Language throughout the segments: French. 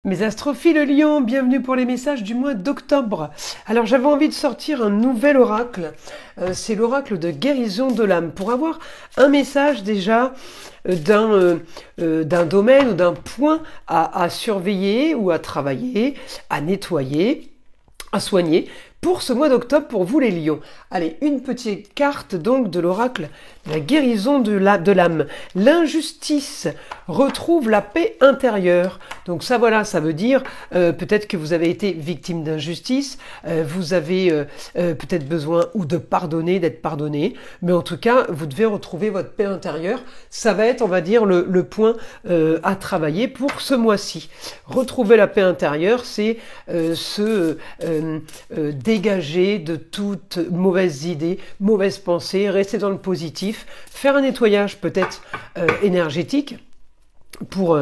Mes astrophiles Lion, bienvenue pour les messages du mois d'octobre. Alors j'avais envie de sortir un nouvel oracle, c'est l'oracle de guérison de l'âme, pour avoir un message déjà d'un domaine ou d'un point à surveiller ou à travailler, à nettoyer, à soigner pour ce mois d'octobre pour vous les lions. Allez, une petite carte donc de l'oracle de la guérison de l'âme. L'injustice retrouve la paix intérieure. Donc ça voilà, ça veut dire peut-être que vous avez été victime d'injustice, vous avez peut-être besoin ou de pardonner, d'être pardonné, mais en tout cas vous devez retrouver votre paix intérieure. Ça va être, on va dire, le point à travailler pour ce mois-ci. Retrouver la paix intérieure, c'est se dégager de toute mauvaise idée, mauvaise pensée, rester dans le positif, faire un nettoyage peut-être énergétique pour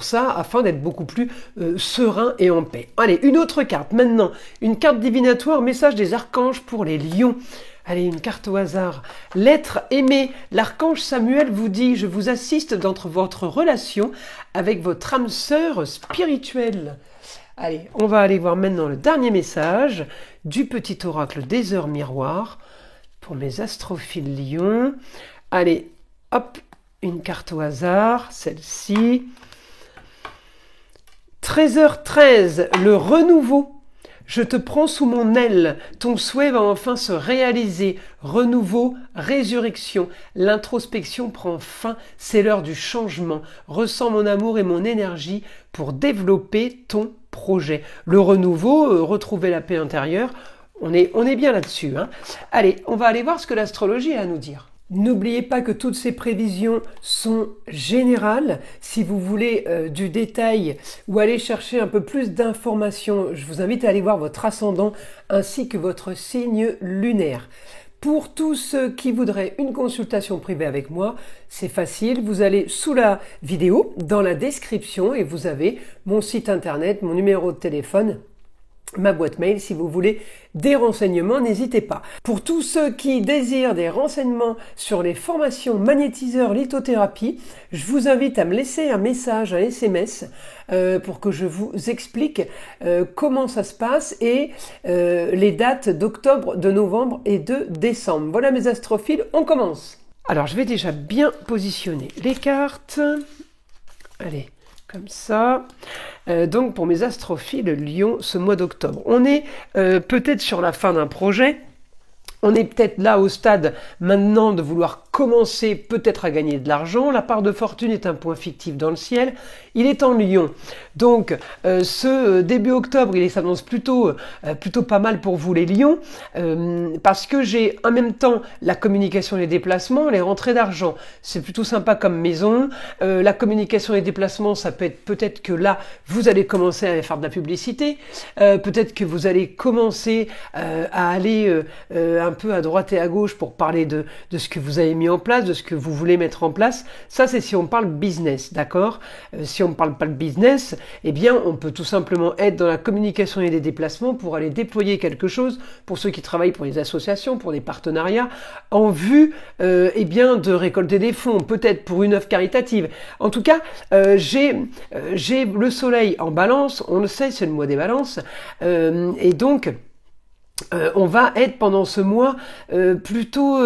ça, afin d'être beaucoup plus serein et en paix. Allez, une autre carte maintenant, une carte divinatoire, message des archanges pour les lions. Allez, une carte au hasard. L'être aimé, l'archange Samuel vous dit « Je vous assiste dans votre relation avec votre âme sœur spirituelle ». Allez, on va aller voir maintenant le dernier message du petit oracle des heures miroirs pour mes astrophiles lions. Allez, hop, une carte au hasard, celle-ci. 13h13, le renouveau. Je te prends sous mon aile, ton souhait va enfin se réaliser. Renouveau, résurrection, l'introspection prend fin, c'est l'heure du changement. Ressens mon amour et mon énergie pour développer ton projet. Le renouveau, retrouver la paix intérieure, on est bien là-dessus, hein. Allez, on va aller voir ce que l'astrologie a à nous dire. N'oubliez pas que toutes ces prévisions sont générales. Si vous voulez du détail ou aller chercher un peu plus d'informations, je vous invite à aller voir votre ascendant ainsi que votre signe lunaire. Pour tous ceux qui voudraient une consultation privée avec moi, c'est facile. Vous allez sous la vidéo, dans la description, et vous avez mon site internet, mon numéro de téléphone, ma boîte mail. Si vous voulez des renseignements, n'hésitez pas. Pour tous ceux qui désirent des renseignements sur les formations magnétiseurs lithothérapie, je vous invite à me laisser un message, un SMS, pour que je vous explique comment ça se passe et les dates d'octobre, de novembre et de décembre. Voilà mes astrophiles, on commence. Alors je vais déjà bien positionner les cartes. Allez, comme ça. Donc pour mes astrophiles Lion, ce mois d'octobre, on est peut-être sur la fin d'un projet. On est peut-être là au stade maintenant de vouloir commencer peut-être à gagner de l'argent. La part de fortune est un point fictif dans le ciel. Il est en Lion. Donc ce début octobre, il s'annonce plutôt pas mal pour vous les lions. Parce que j'ai en même temps la communication et les déplacements, les rentrées d'argent. C'est plutôt sympa comme maison. La communication et les déplacements, ça peut être peut-être que là, vous allez commencer à faire de la publicité. Peut-être que vous allez commencer à aller un peu à droite et à gauche pour parler de ce que vous avez mis en place, de ce que vous voulez mettre en place. Ça, c'est si on parle business, d'accord? Si on ne parle pas de business, eh bien, on peut tout simplement être dans la communication et les déplacements pour aller déployer quelque chose pour ceux qui travaillent pour les associations, pour des partenariats, en vue eh bien, de récolter des fonds, peut-être pour une œuvre caritative. En tout cas, j'ai le soleil en balance, on le sait, c'est le mois des balances, et donc on va être pendant ce mois plutôt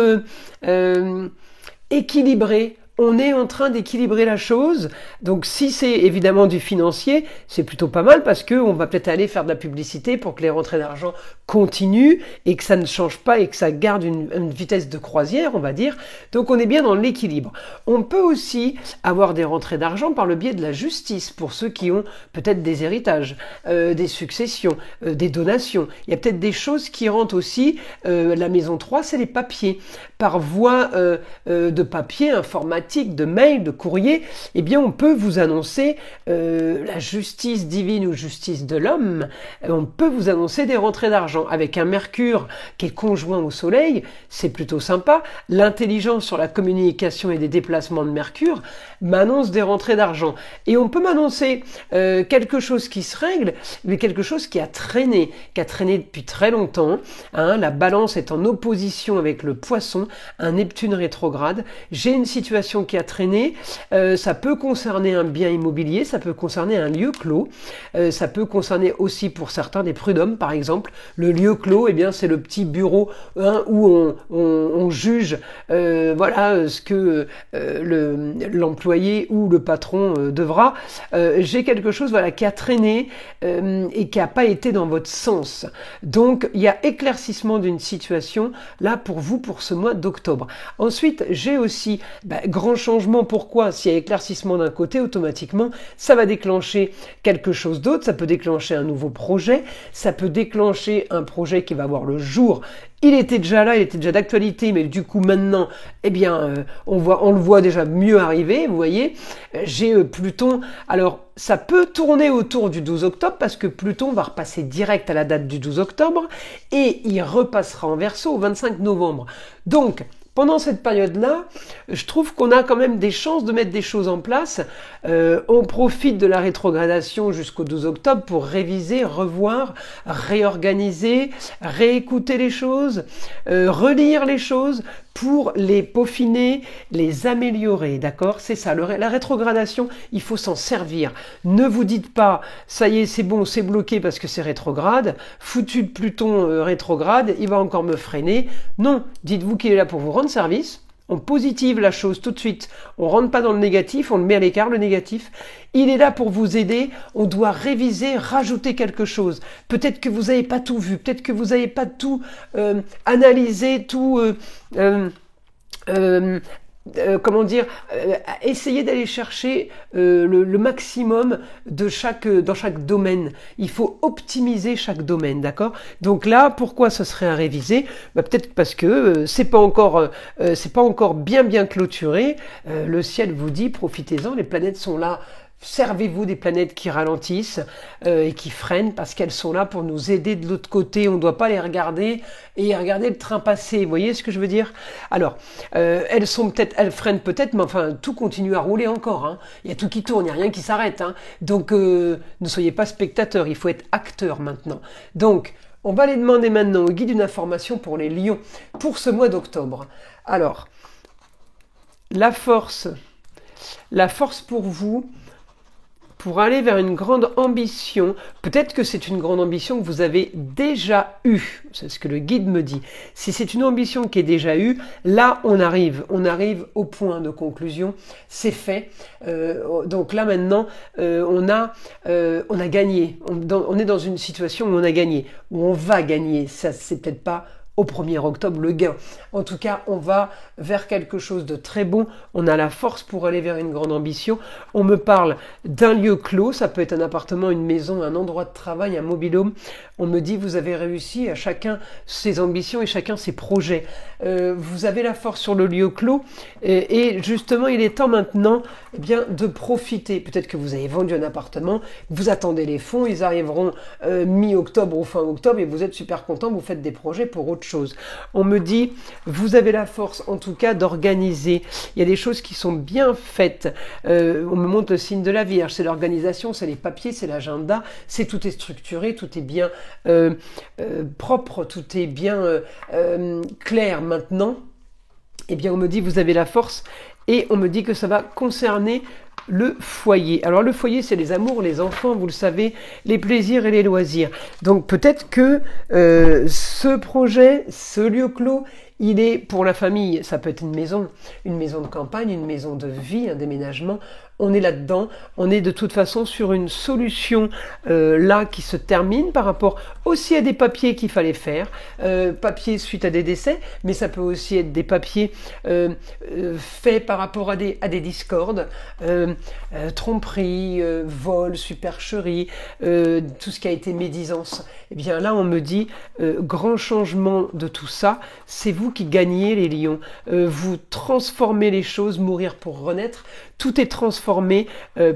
équilibré. On est en train d'équilibrer la chose. Donc si c'est évidemment du financier, c'est plutôt pas mal parce qu'on va peut-être aller faire de la publicité pour que les rentrées d'argent continuent et que ça ne change pas et que ça garde une vitesse de croisière, on va dire. Donc on est bien dans l'équilibre. On peut aussi avoir des rentrées d'argent par le biais de la justice pour ceux qui ont peut-être des héritages, des successions, des donations. Il y a peut-être des choses qui rentrent aussi. La maison 3, c'est les papiers. Par voie de papier informatique, de mail, de courrier, eh bien on peut vous annoncer la justice divine ou justice de l'homme. On peut vous annoncer des rentrées d'argent avec un Mercure qui est conjoint au Soleil, c'est plutôt sympa. L'intelligence sur la communication et des déplacements de Mercure m'annonce des rentrées d'argent. Et on peut m'annoncer quelque chose qui se règle, mais quelque chose qui a traîné depuis très longtemps. Hein. La balance est en opposition avec le Poisson. façon, un Neptune rétrograde. J'ai une situation qui a traîné, ça peut concerner un bien immobilier, ça peut concerner un lieu clos, ça peut concerner aussi pour certains des prud'hommes par exemple. Le lieu clos, eh bien c'est le petit bureau où on juge voilà ce que l'employé ou le patron devra. J'ai quelque chose voilà qui a traîné et qui n'a pas été dans votre sens. Donc il y a éclaircissement d'une situation là pour vous pour ce mois d'octobre. Ensuite j'ai aussi grand changement. Pourquoi? S'il y a éclaircissement d'un côté, automatiquement ça va déclencher quelque chose d'autre. Ça peut déclencher un nouveau projet, ça peut déclencher un projet qui va voir le jour. Il était déjà là, il était déjà d'actualité, mais du coup maintenant, eh bien, on le voit déjà mieux arriver, vous voyez. J'ai Pluton, alors ça peut tourner autour du 12 octobre, parce que Pluton va repasser direct à la date du 12 octobre, et il repassera en Verseau au 25 novembre. Donc, pendant cette période-là, je trouve qu'on a quand même des chances de mettre des choses en place. On profite de la rétrogradation jusqu'au 12 octobre pour réviser, revoir, réorganiser, réécouter les choses, relire les choses pour les peaufiner, les améliorer, d'accord? C'est ça, la rétrogradation, il faut s'en servir. Ne vous dites pas, ça y est, c'est bon, c'est bloqué parce que c'est rétrograde, foutu de Pluton rétrograde, il va encore me freiner. Non, dites-vous qu'il est là pour vous rendre service. On positive la chose tout de suite, on rentre pas dans le négatif, on le met à l'écart le négatif. Il est là pour vous aider, on doit réviser, rajouter quelque chose. Peut-être que vous n'avez pas tout vu, peut-être que vous n'avez pas tout analysé, tout... comment dire, essayer d'aller chercher le maximum dans chaque domaine. Il faut optimiser chaque domaine, d'accord? Donc là, pourquoi ce serait à réviser? Peut-être parce que c'est pas encore bien clôturé. Le ciel vous dit, profitez-en, les planètes sont là. Servez-vous des planètes qui ralentissent et qui freinent parce qu'elles sont là pour nous aider de l'autre côté. On ne doit pas les regarder et regarder le train passer. Vous voyez ce que je veux dire? Alors, elles freinent peut-être, mais enfin, tout continue à rouler encore. Hein. Il y a tout qui tourne, il n'y a rien qui s'arrête. Hein. Donc, ne soyez pas spectateurs, il faut être acteur maintenant. Donc, on va aller demander maintenant au guide une information pour les lions pour ce mois d'octobre. Alors, la force pour vous, pour aller vers une grande ambition, peut-être que c'est une grande ambition que vous avez déjà eue, c'est ce que le guide me dit. Si c'est une ambition qui est déjà eue, là on arrive au point de conclusion, c'est fait. Donc là maintenant, on a gagné, on est dans une situation où on a gagné, où on va gagner, ça c'est peut-être pas au 1er octobre le gain. En tout cas, on va vers quelque chose de très bon. On a la force pour aller vers une grande ambition. On me parle d'un lieu clos. Ça peut être un appartement, une maison, un endroit de travail, un mobil-home. On me dit, vous avez réussi à chacun ses ambitions et chacun ses projets. Vous avez la force sur le lieu clos. Et justement, il est temps maintenant de profiter. Peut-être que vous avez vendu un appartement. Vous attendez les fonds. Ils arriveront mi-octobre ou fin octobre et vous êtes super content. Vous faites des projets pour autre chose. On me dit, vous avez la force en tout cas d'organiser. Il y a des choses qui sont bien faites. On me montre le signe de la Vierge, c'est l'organisation, c'est les papiers, c'est l'agenda, tout est structuré, tout est bien propre, tout est bien clair maintenant. Eh bien on me dit, vous avez la force et on me dit que ça va concerner le foyer. Alors le foyer, c'est les amours, les enfants, vous le savez, les plaisirs et les loisirs. Donc peut-être que ce projet, ce lieu clos, il est pour la famille. Ça peut être une maison de campagne, une maison de vie, un déménagement. On est là-dedans, on est de toute façon sur une solution là qui se termine par rapport aussi à des papiers qu'il fallait faire, papiers suite à des décès, mais ça peut aussi être des papiers faits par rapport à des discordes, tromperie, vol, supercherie, tout ce qui a été médisance. Eh bien là on me dit grand changement de tout ça, c'est vous qui gagnez les lions, vous transformez les choses, mourir pour renaître, tout est transformé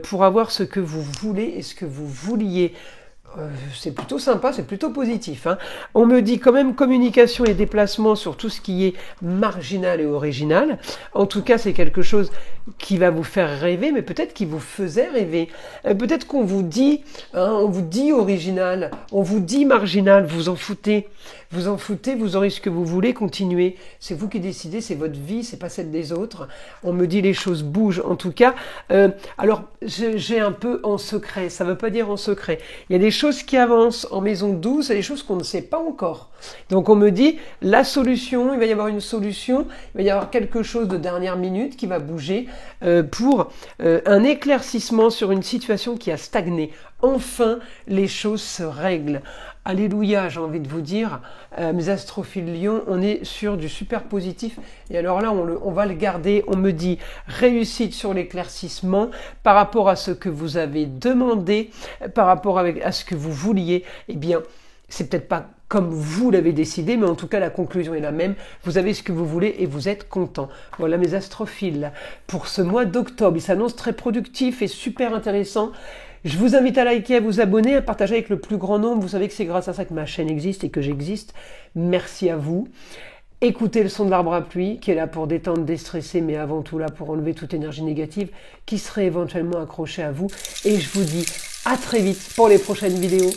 pour avoir ce que vous voulez et ce que vous vouliez C'est plutôt sympa, c'est plutôt positif, hein. On me dit quand même communication et déplacement sur tout ce qui est marginal et original. En tout cas, c'est quelque chose qui va vous faire rêver, mais peut-être qui vous faisait rêver. Peut-être qu'on vous dit, hein, on vous dit original, on vous dit marginal, vous en foutez. Vous en foutez, vous aurez ce que vous voulez, continuez. C'est vous qui décidez, c'est votre vie, c'est pas celle des autres. On me dit les choses bougent, en tout cas. Alors, j'ai un peu en secret, ça veut pas dire en secret. Il y a des choses qui avancent en maison 12, et des choses qu'on ne sait pas encore. Donc on me dit, la solution, il va y avoir une solution, il va y avoir quelque chose de dernière minute qui va bouger pour un éclaircissement sur une situation qui a stagné. Enfin, les choses se règlent. Alléluia, j'ai envie de vous dire, mes astrophiles Lion, on est sur du super positif. Et alors là, on va le garder. On me dit réussite sur l'éclaircissement par rapport à ce que vous avez demandé, par rapport à ce que vous vouliez. Eh bien, c'est peut-être pas comme vous l'avez décidé, mais en tout cas, la conclusion est la même. Vous avez ce que vous voulez et vous êtes content. Voilà mes astrophiles. Pour ce mois d'octobre, il s'annonce très productif et super intéressant. Je vous invite à liker, à vous abonner, à partager avec le plus grand nombre. Vous savez que c'est grâce à ça que ma chaîne existe et que j'existe. Merci à vous. Écoutez le son de l'arbre à pluie qui est là pour détendre, déstresser, mais avant tout là pour enlever toute énergie négative qui serait éventuellement accrochée à vous. Et je vous dis à très vite pour les prochaines vidéos.